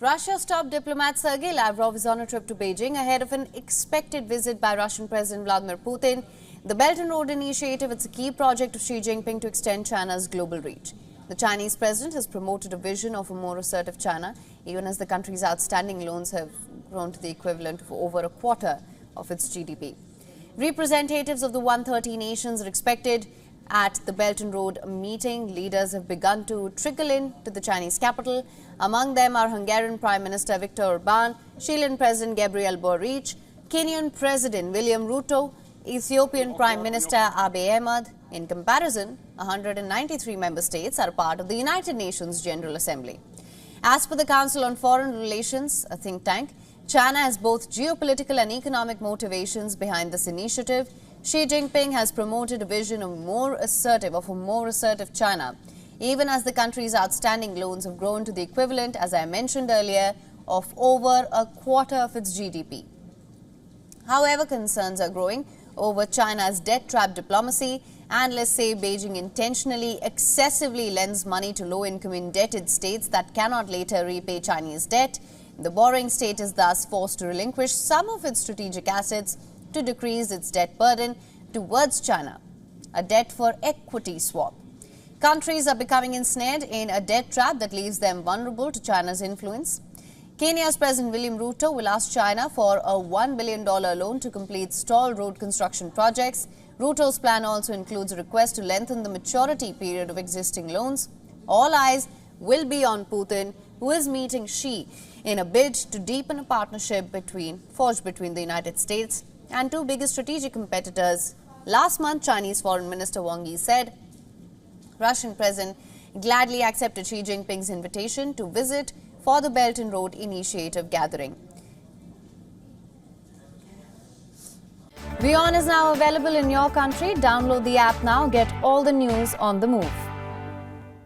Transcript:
Russia's top diplomat Sergey Lavrov is on a trip to Beijing ahead of an expected visit by Russian President Vladimir Putin. The Belt and Road Initiative is a key project of Xi Jinping to extend China's global reach. The Chinese president has promoted a vision of a more assertive China, even as the country's outstanding loans have grown to the equivalent of over a quarter of its GDP. Representatives of the 130 nations are expected at the Belt and Road meeting. Leaders have begun to trickle in to the Chinese capital. Among them are Hungarian Prime Minister Viktor Orbán, Chilean President Gabriel Boric, Kenyan President William Ruto, Ethiopian Prime Minister Abiy Ahmed. In comparison, 193 member states are part of the United Nations General Assembly. As per the Council on Foreign Relations, a think tank, China has both geopolitical and economic motivations behind this initiative. Xi Jinping has promoted a vision of a more assertive China, even as the country's outstanding loans have grown to the equivalent, as I mentioned earlier, of over a quarter of its GDP. However, concerns are growing over China's debt-trap diplomacy. Analysts say Beijing intentionally, excessively lends money to low-income indebted states that cannot later repay Chinese debt. The borrowing state is thus forced to relinquish some of its strategic assets to decrease its debt burden towards China, a debt for equity swap. Countries are becoming ensnared in a debt trap that leaves them vulnerable to China's influence. Kenya's President William Ruto will ask China for a $1 billion loan to complete stalled road construction projects. Ruto's plan also includes a request to lengthen the maturity period of existing loans. All eyes will be on Putin, who is meeting Xi in a bid to deepen a partnership forged between the United States and two biggest strategic competitors. Last month, Chinese Foreign Minister Wang Yi said Russian President gladly accepted Xi Jinping's invitation to visit for the Belt and Road Initiative gathering. WION is now available in your country. Download the app now. Get all the news on the move.